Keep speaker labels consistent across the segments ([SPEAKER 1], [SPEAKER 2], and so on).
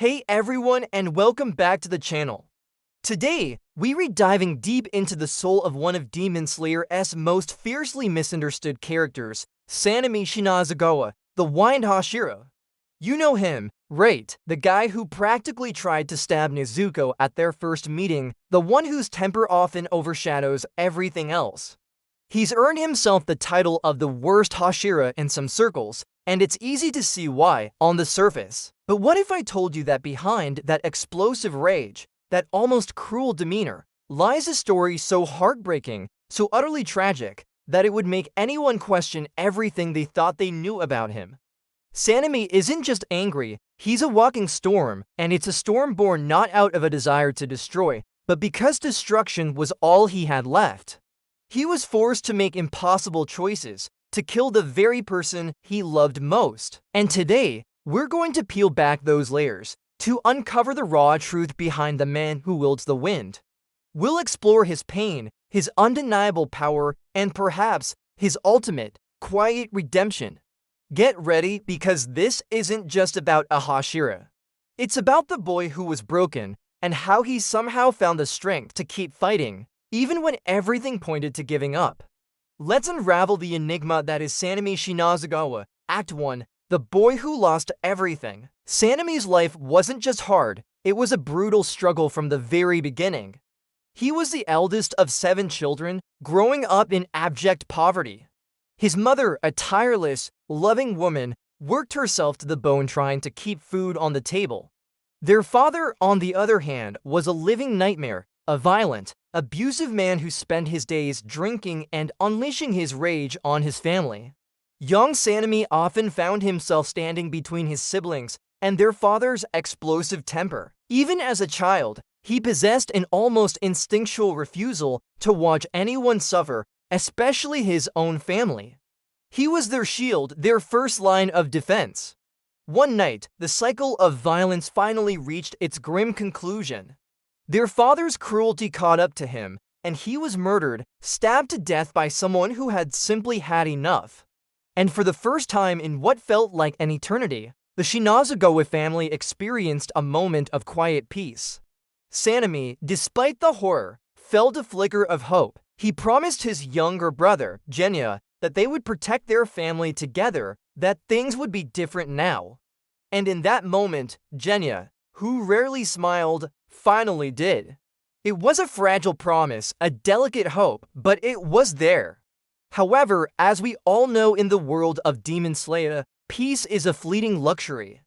[SPEAKER 1] Hey everyone, and welcome back to the channel. Today, we read diving deep into the soul of one of Demon Slayer's most fiercely misunderstood characters, Sanemi Shinazugawa, the Wind Hashira. You know him, right? The guy who practically tried to stab Nezuko at their first meeting, the one whose temper often overshadows everything else. He's earned himself the title of the worst Hashira in some circles, and it's easy to see why on the surface. But what if I told you that behind that explosive rage, that almost cruel demeanor, lies a story so heartbreaking, so utterly tragic, that it would make anyone question everything they thought they knew about him? Sanemi isn't just angry, he's a walking storm, and it's a storm born not out of a desire to destroy, but because destruction was all he had left. He was forced to make impossible choices, to kill the very person he loved most. And today, we're going to peel back those layers, to uncover the raw truth behind the man who wields the wind. We'll explore his pain, his undeniable power, and perhaps his ultimate, quiet redemption. Get ready, because this isn't just about a Hashira. It's about the boy who was broken, and how he somehow found the strength to keep fighting, even when everything pointed to giving up. Let's unravel the enigma that is Sanemi Shinazugawa, Act 1, the boy who lost everything. Sanemi's life wasn't just hard, it was a brutal struggle from the very beginning. He was the eldest of 7 children, growing up in abject poverty. His mother, a tireless, loving woman, worked herself to the bone trying to keep food on the table. Their father, on the other hand, was a living nightmare, a violent, abusive man who spent his days drinking and unleashing his rage on his family. Young Sanemi often found himself standing between his siblings and their father's explosive temper. Even as a child, he possessed an almost instinctual refusal to watch anyone suffer, especially his own family. He was their shield, their first line of defense. One night, the cycle of violence finally reached its grim conclusion. Their father's cruelty caught up to him, and he was murdered, stabbed to death by someone who had simply had enough. And for the first time in what felt like an eternity, the Shinazugawa family experienced a moment of quiet peace. Sanemi, despite the horror, felt a flicker of hope. He promised his younger brother, Genya, that they would protect their family together, that things would be different now. And in that moment, Genya, who rarely smiled, finally did. It was a fragile promise, a delicate hope, but it was there. However, as we all know in the world of Demon Slayer, peace is a fleeting luxury.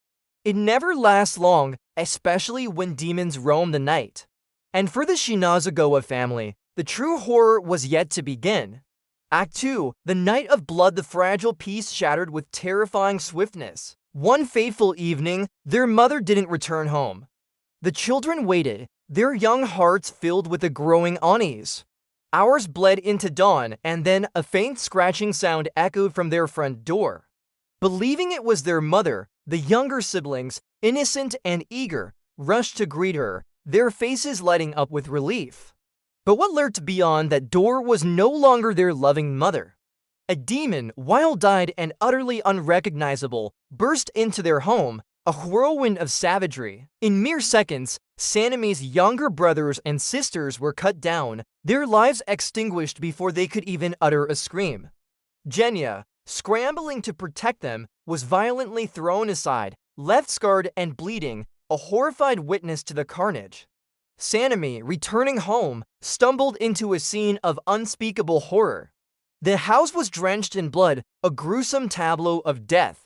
[SPEAKER 1] It never lasts long, especially when demons roam the night. And for the Shinazugawa family, the true horror was yet to begin. Act 2, the night of blood, the fragile peace shattered with terrifying swiftness. One fateful evening, their mother didn't return home. The children waited, their young hearts filled with a growing unease. Hours bled into dawn, and then a faint scratching sound echoed from their front door. Believing it was their mother, the younger siblings, innocent and eager, rushed to greet her, their faces lighting up with relief. But what lurked beyond that door was no longer their loving mother. A demon, wild-eyed and utterly unrecognizable, burst into their home, a whirlwind of savagery. In mere seconds, Sanemi's younger brothers and sisters were cut down, their lives extinguished before they could even utter a scream. Genya, scrambling to protect them, was violently thrown aside, left scarred and bleeding, a horrified witness to the carnage. Sanemi, returning home, stumbled into a scene of unspeakable horror. The house was drenched in blood, a gruesome tableau of death.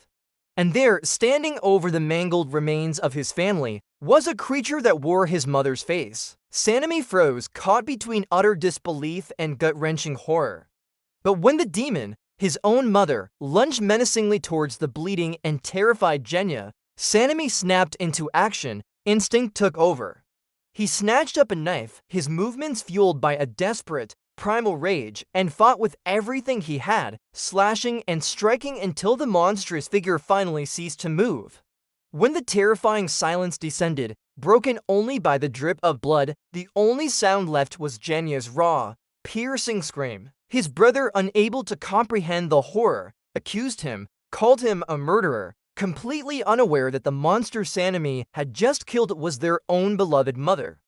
[SPEAKER 1] And there, standing over the mangled remains of his family, was a creature that wore his mother's face. Sanemi froze, caught between utter disbelief and gut-wrenching horror. But when the demon, his own mother, lunged menacingly towards the bleeding and terrified Genya, Sanemi snapped into action. Instinct took over. He snatched up a knife, his movements fueled by a desperate, primal rage, and fought with everything he had, slashing and striking until the monstrous figure finally ceased to move. When the terrifying silence descended, broken only by the drip of blood, the only sound left was Genya's raw, piercing scream. His brother, unable to comprehend the horror, accused him, called him a murderer, completely unaware that the monster Sanemi had just killed was their own beloved mother.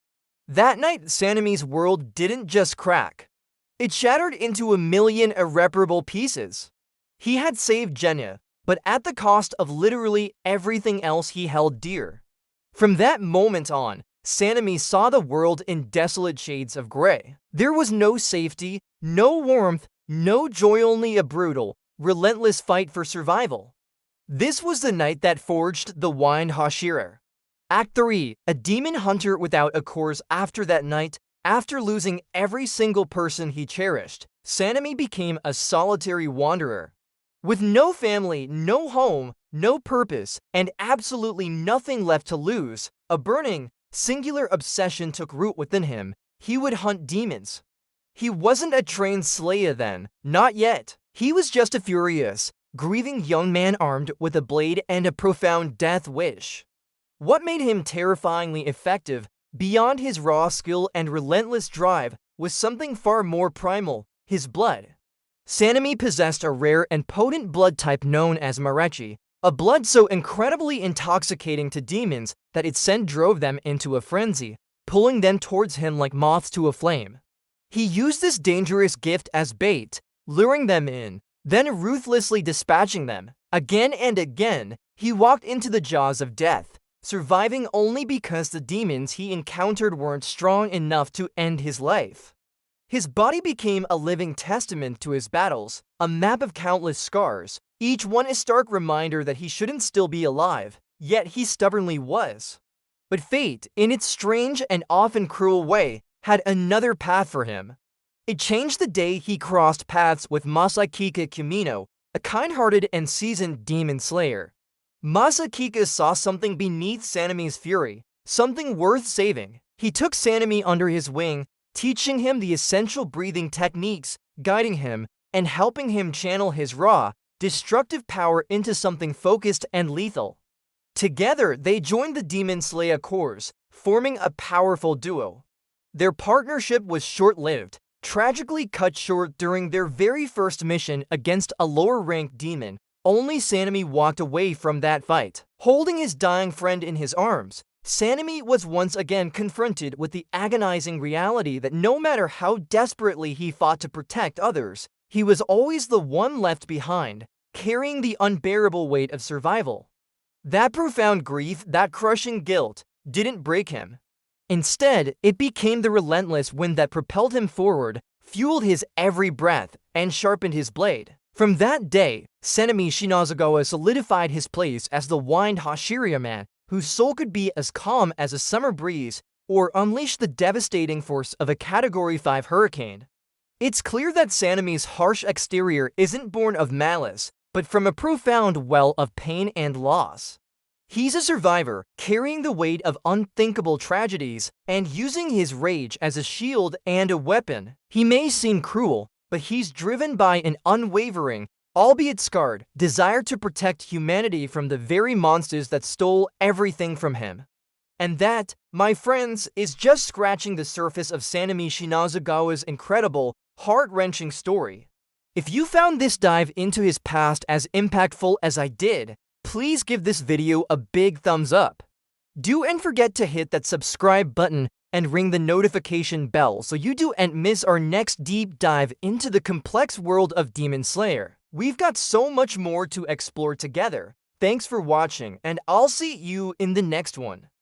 [SPEAKER 1] That night, Sanemi's world didn't just crack. It shattered into a million irreparable pieces. He had saved Genya, but at the cost of literally everything else he held dear. From that moment on, Sanemi saw the world in desolate shades of gray. There was no safety, no warmth, no joy, only a brutal, relentless fight for survival. This was the night that forged the wine Hashira. Act 3. A demon hunter without a course. After that night, after losing every single person he cherished, Sanemi became a solitary wanderer. With no family, no home, no purpose, and absolutely nothing left to lose, a burning, singular obsession took root within him. He would hunt demons. He wasn't a trained slayer then, not yet. He was just a furious, grieving young man armed with a blade and a profound death wish. What made him terrifyingly effective, beyond his raw skill and relentless drive, was something far more primal: his blood. Sanemi possessed a rare and potent blood type known as Marechi, a blood so incredibly intoxicating to demons that its scent drove them into a frenzy, pulling them towards him like moths to a flame. He used this dangerous gift as bait, luring them in, then ruthlessly dispatching them. Again and again, he walked into the jaws of death, surviving only because the demons he encountered weren't strong enough to end his life. His body became a living testament to his battles, a map of countless scars, each one a stark reminder that he shouldn't still be alive, yet he stubbornly was. But fate, in its strange and often cruel way, had another path for him. It changed the day he crossed paths with Masakika Kumino, a kind-hearted and seasoned demon slayer. Masakika saw something beneath Sanemi's fury, something worth saving. He took Sanemi under his wing, teaching him the essential breathing techniques, guiding him, and helping him channel his raw, destructive power into something focused and lethal. Together, they joined the Demon Slayer Corps, forming a powerful duo. Their partnership was short-lived, tragically cut short during their very first mission against a lower-ranked demon. Only Sanemi walked away from that fight. Holding his dying friend in his arms, Sanemi was once again confronted with the agonizing reality that no matter how desperately he fought to protect others, he was always the one left behind, carrying the unbearable weight of survival. That profound grief, that crushing guilt, didn't break him. Instead, it became the relentless wind that propelled him forward, fueled his every breath, and sharpened his blade. From that day, Sanemi Shinazugawa solidified his place as the wind Hashira man, whose soul could be as calm as a summer breeze or unleash the devastating force of a Category 5 hurricane. It's clear that Sanemi's harsh exterior isn't born of malice, but from a profound well of pain and loss. He's a survivor, carrying the weight of unthinkable tragedies and using his rage as a shield and a weapon. He may seem cruel, but he's driven by an unwavering, albeit scarred, desire to protect humanity from the very monsters that stole everything from him. And that, my friends, is just scratching the surface of Sanemi Shinazugawa's incredible, heart-wrenching story. If you found this dive into his past as impactful as I did, please give this video a big thumbs up. Don't forget to hit that subscribe button and ring the notification bell so you don't miss our next deep dive into the complex world of Demon Slayer. We've got so much more to explore together. Thanks for watching, and I'll see you in the next one.